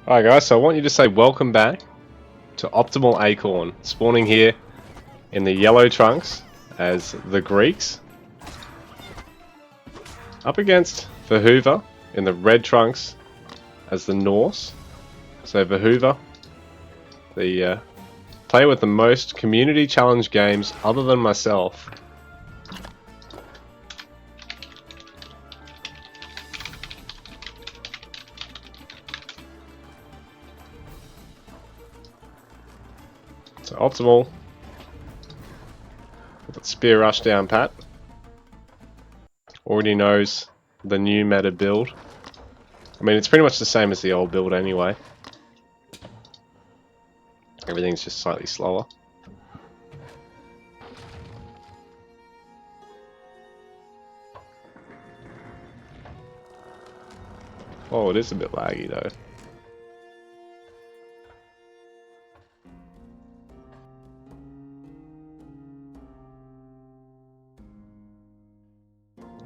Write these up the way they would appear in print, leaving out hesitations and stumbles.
Alright guys, so I want you to say welcome back to Optimal Acorn, spawning here in the yellow trunks as the Greeks, up against Vahuva in the red trunks as the Norse. So Vahuva, the player with the most community challenge games other than myself. So Optimal, with that spear rush down pat, already knows the new meta build. I mean, it's pretty much the same as the old build anyway. Everything's just slightly slower. Oh, it is a bit laggy though.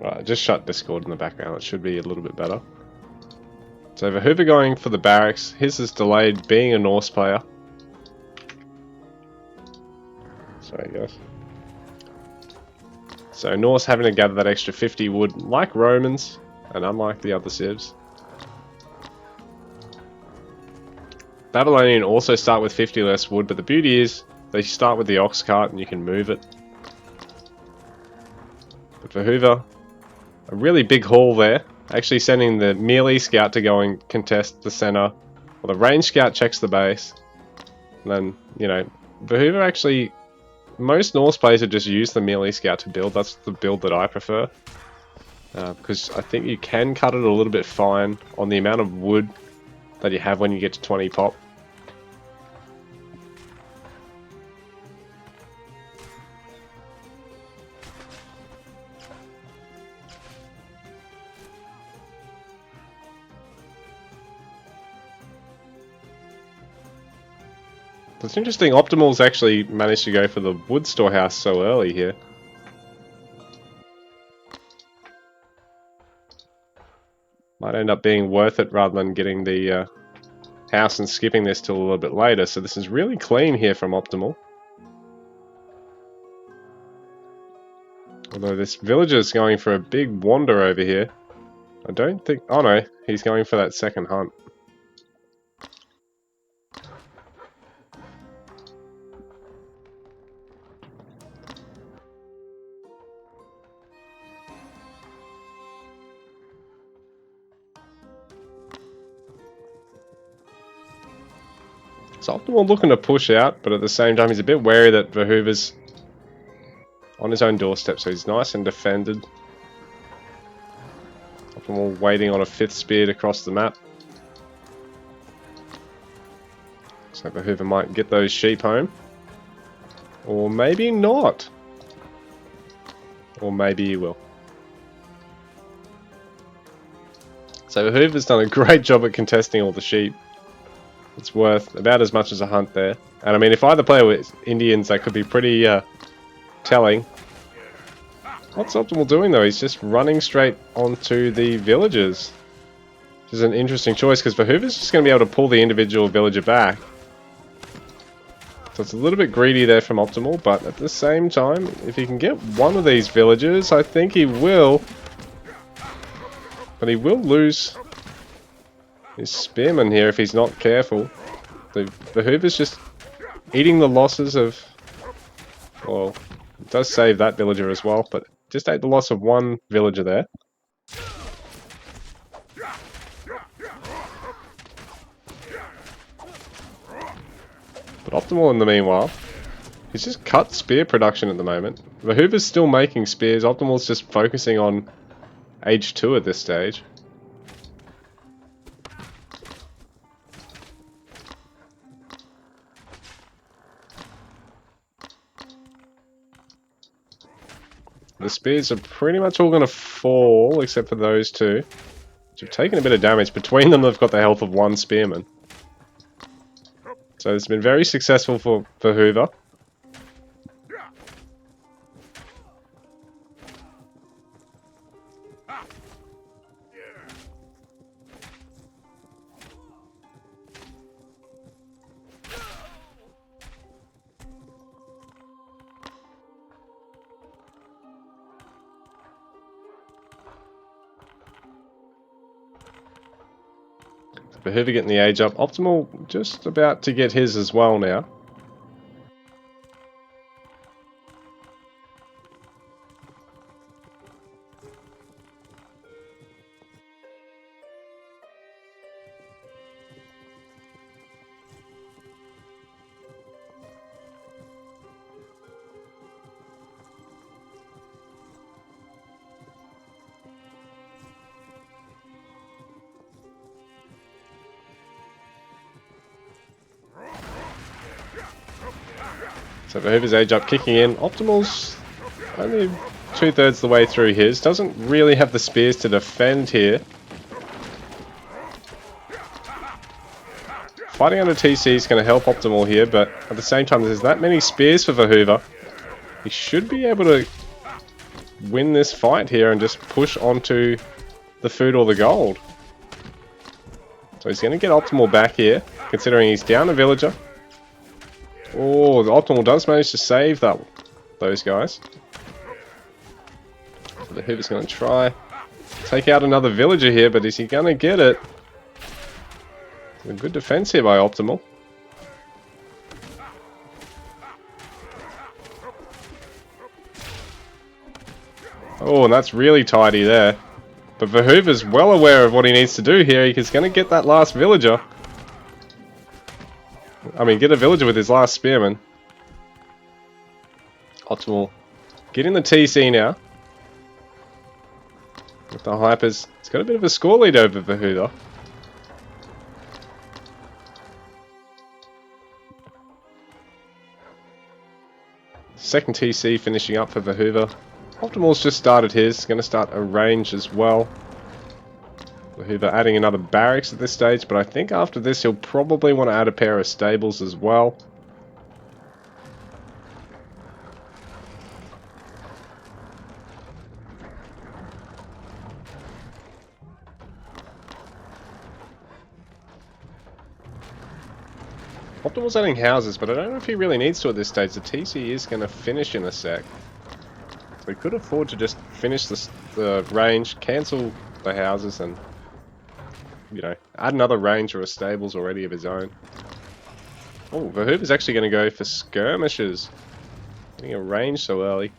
Right, just shut Discord in the background, it should be a little bit better. So Vahuva going for the barracks, his is delayed being a Norse player. Sorry guys. So Norse having to gather that extra 50 wood like Romans, and unlike the other civs. Babylonian also start with 50 less wood, but the beauty is they start with the ox cart and you can move it. But Vahuva, a really big haul there, actually sending the melee scout to go and contest the center. Well, the range scout checks the base. And then, you know, Vahuva actually, most Norse players would just use the melee scout to build. That's the build that I prefer. Because I think you can cut it a little bit fine on the amount of wood that you have when you get to 20 pop. It's interesting, Optimal's actually managed to go for the wood storehouse so early here. Might end up being worth it rather than getting the house and skipping this till a little bit later. So this is really clean here from Optimal. Although this villager's going for a big wander over here. I don't think... oh no, he's going for that second hunt. So Optimal looking to push out, but at the same time he's a bit wary that Vahuva's on his own doorstep, so he's nice and defended. Optimal waiting on a 5th spear to cross the map. So Vahuva might get those sheep home. Or maybe not. Or maybe he will. So Vahuva's done a great job at contesting all the sheep. It's worth about as much as a hunt there. And I mean, if either player with Indians, that could be pretty telling. What's Optimal doing though? He's just running straight onto the villagers. Which is an interesting choice because Vahuva's just going to be able to pull the individual villager back. So it's a little bit greedy there from Optimal, but at the same time, if he can get one of these villagers, I think he will. But he will lose his spearman here if he's not careful. The Vahuva's just eating the losses of... well, it does save that villager as well, but just ate the loss of one villager there. But Optimal in the meanwhile, he's just cut spear production at the moment. Vahuva's still making spears, Optimal's just focusing on Age 2 at this stage. The spears are pretty much all going to fall, except for those two, which have taken a bit of damage. Between them, they've got the health of one spearman. So it's been very successful for Vahuva. Behoova getting the age up. Optimal just about to get his as well now. So Behoova's age up kicking in. Optimal's only 2/3 the way through his. Doesn't really have the spears to defend here. Fighting under TC is going to help Optimal here, but at the same time there's that many spears for Behoova. He should be able to win this fight here and just push onto the food or the gold. So he's going to get Optimal back here, considering he's down a villager. Oh, the Optimal does manage to save those guys. The Hoover's going to try take out another villager here, but is he going to get it? A good defense here by Optimal. Oh, and that's really tidy there. But Behoova's well aware of what he needs to do here. He's going to get that last villager. I mean, get a villager with his last spearman. Optimal getting the TC now. With the hypers. It's got a bit of a score lead over Behoova. Second TC finishing up for Behoova. Optimal's just started his. Going to start a range as well. Behoova adding another barracks at this stage, but I think after this he'll probably want to add a pair of stables as well. Optimal's adding houses, but I don't know if he really needs to at this stage. The TC is going to finish in a sec. So he could afford to just finish the range, cancel the houses, and, you know, add another range or a stables already of his own. Oh, Behoova's actually going to go for skirmishes. Getting a range so early.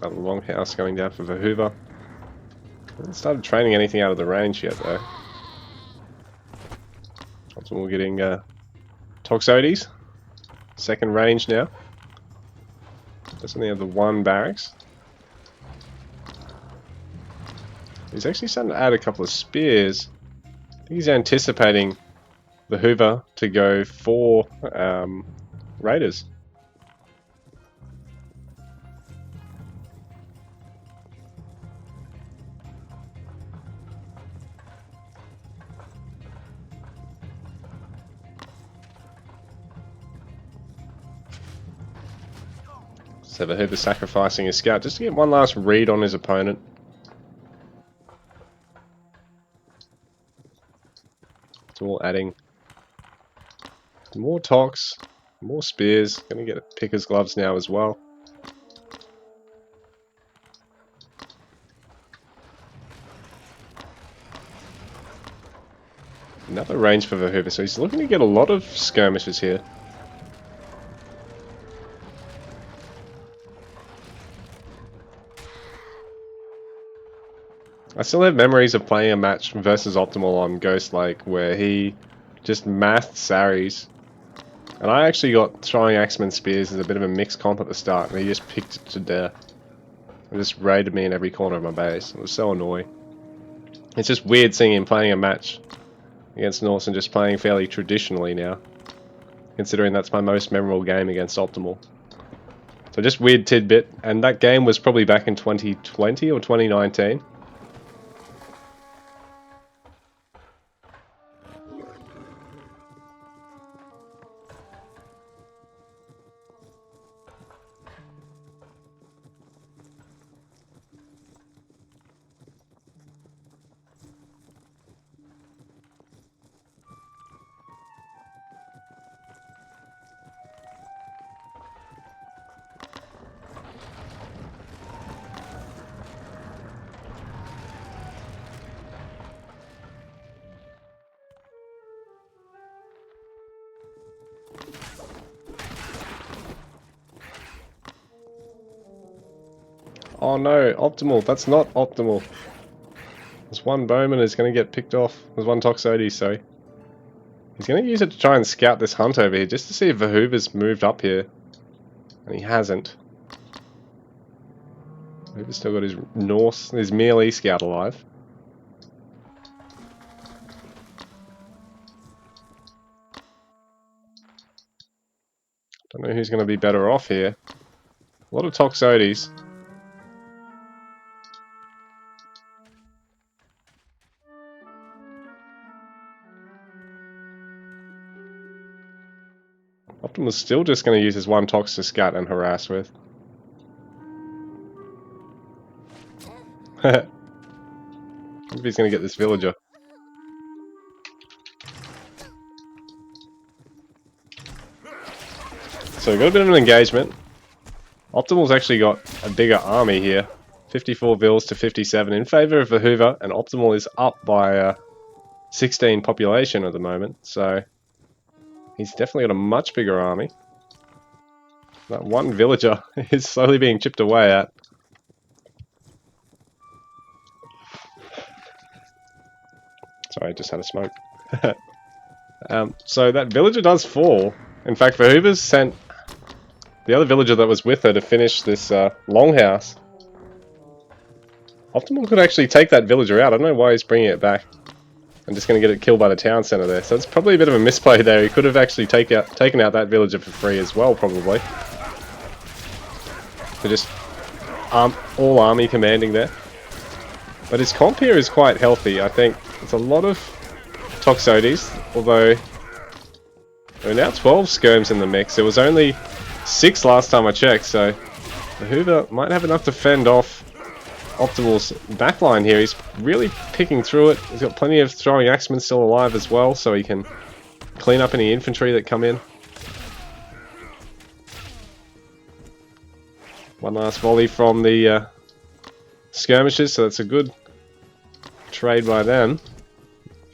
That longhouse going down for Behoova. Hasn't started training anything out of the range yet though. Optimal getting Toxotes. Second range now. Does only have the one barracks. He's actually starting to add a couple of spears. I think he's anticipating Behoova to go for raiders. So Behoova sacrificing his scout just to get one last read on his opponent. It's all adding more tox, more spears. Gonna get picker's gloves now as well. Another range for Behoova, so he's looking to get a lot of skirmishes here. I still have memories of playing a match versus Optimal on Ghost Lake where he just mathed Saris. And I actually got throwing Axeman Spears as a bit of a mixed comp at the start, and he just picked it to death. He just raided me in every corner of my base. It was so annoying. It's just weird seeing him playing a match against Norse and just playing fairly traditionally now, considering that's my most memorable game against Optimal. So just weird tidbit, and that game was probably back in 2020 or 2019. Oh no, optimal. That's not optimal. There's one bowman is going to get picked off. There's one Toxotes, sorry. He's going to use it to try and scout this hunt over here, just to see if Vahuva's moved up here. And he hasn't. Vahuva's still got his Norse, his melee scout alive. Don't know who's going to be better off here. A lot of Toxotes. Optimal's still just going to use his one Tox to scout and harass with. If he's going to get this villager. So we've got a bit of an engagement. Optimal's actually got a bigger army here. 54 vills to 57 in favour of Vahuva, and Optimal is up by 16 population at the moment, so he's definitely got a much bigger army. That one villager is slowly being chipped away at. Sorry, I just had a smoke. So that villager does fall. In fact, Vahuva's sent the other villager that was with her to finish this longhouse. Optimal could actually take that villager out. I don't know why he's bringing it back. I'm just going to get it killed by the town centre there. So it's probably a bit of a misplay there. He could have actually taken out that villager for free as well, probably. So just all army commanding there. But his comp here is quite healthy. I think it's a lot of Toxotes, although there are now 12 skirms in the mix. There was only 6 last time I checked, so Vahuva might have enough to fend off Optimal's backline here. He's really picking through it. He's got plenty of throwing axemen still alive as well, so he can clean up any infantry that come in. One last volley from the skirmishers, so that's a good trade by them.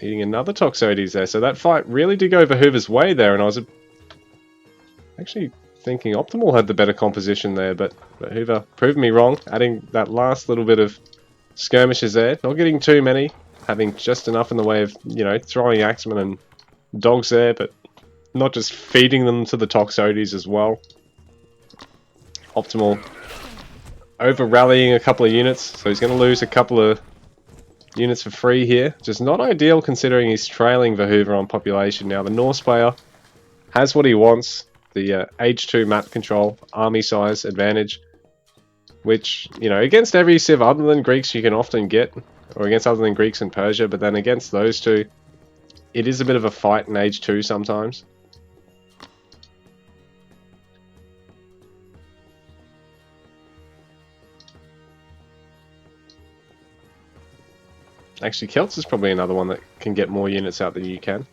Eating another Toxotes there, so that fight really did go Vahuva's way there, and I was actually thinking Optimal had the better composition there, but Vahuva proved me wrong, adding that last little bit of skirmishes there, not getting too many, having just enough in the way of, you know, throwing axemen and dogs there, but not just feeding them to the Toxotes as well. Optimal over rallying a couple of units, so he's going to lose a couple of units for free here. Just not ideal considering he's trailing Vahuva on population now. The Norse player has what he wants, the Age 2 map control, army size advantage, which, you know, against every civ other than Greeks you can often get, or against other than Greeks and Persia, but then against those two, it is a bit of a fight in Age 2 sometimes. Actually, Celts is probably another one that can get more units out than you can.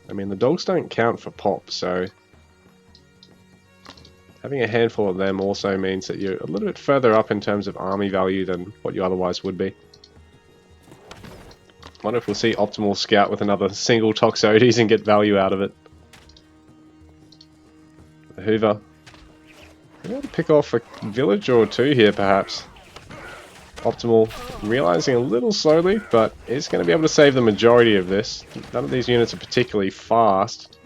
I mean, the dogs don't count for pop, so having a handful of them also means that you're a little bit further up in terms of army value than what you otherwise would be. Wonder if we'll see Optimal scout with another single Toxotes and get value out of it. Hoover. I'm going to pick off a village or two here, perhaps. Optimal realizing a little slowly, but is going to be able to save the majority of this. None of these units are particularly fast.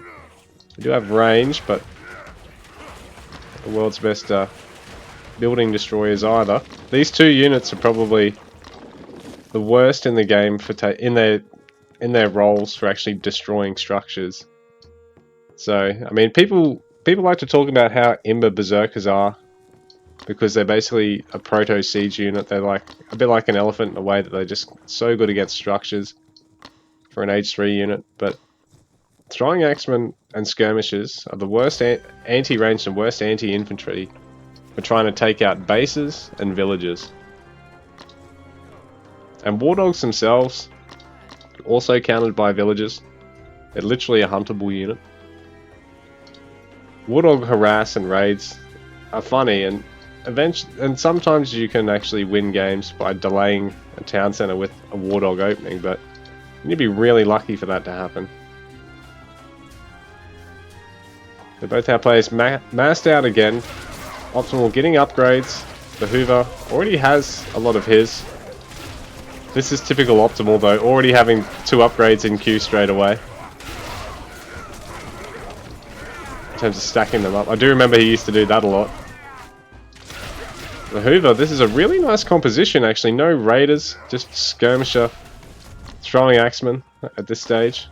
They do have range, but the world's best building destroyers either. These two units are probably the worst in the game for in their roles for actually destroying structures. So, I mean, people like to talk about how Imber Berserkers are, because they're basically a proto-siege unit. They're like a bit like an elephant in a way that they're just so good against structures for an Age 3 unit. But throwing axemen and skirmishers are the worst anti-ranged and worst anti-infantry for trying to take out bases and villages. And war dogs themselves, also countered by villagers. They're literally a huntable unit. War dog harass and raids are funny, and sometimes you can actually win games by delaying a town center with a war dog opening, but you need to be really lucky for that to happen. They're both our players massed out again. Optimal getting upgrades. The Hoover already has a lot of his. This is typical Optimal though, already having 2 upgrades in queue straight away. In terms of stacking them up. I do remember he used to do that a lot. The Hoover, this is a really nice composition actually. No raiders, just skirmisher, throwing axemen at this stage.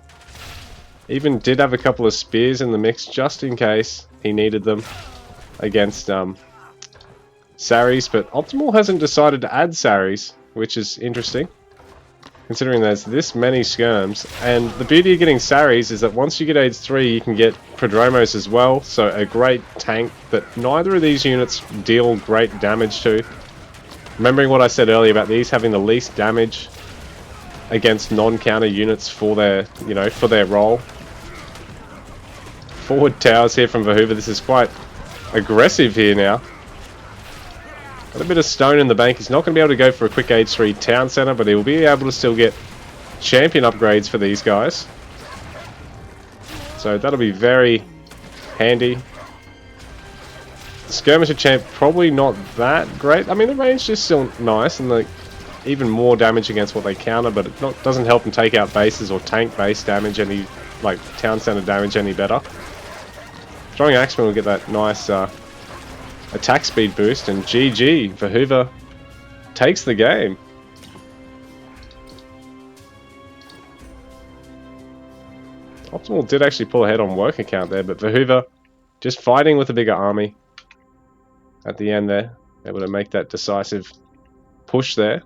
Even did have a couple of spears in the mix just in case he needed them against Saris, but Optimal hasn't decided to add Saris, which is interesting, considering there's this many skirms. And the beauty of getting Saris is that once you get Age 3, you can get Prodromos as well, so a great tank that neither of these units deal great damage to. Remembering what I said earlier about these having the least damage against non-counter units for their, you know, for their role. Forward towers here from Vahuva. This is quite aggressive here now. Got a bit of stone in the bank. He's not going to be able to go for a quick Age 3 town center, but he will be able to still get champion upgrades for these guys. So that'll be very handy. The skirmisher champ probably not that great. I mean, the range is still nice and like even more damage against what they counter, but it doesn't help them take out bases or tank base damage any, like town center damage any better. Throwing Axeman will get that nice attack speed boost, and GG, Vahuva takes the game. Optimal did actually pull ahead on work account there, but Vahuva just fighting with a bigger army at the end there, able to make that decisive push there.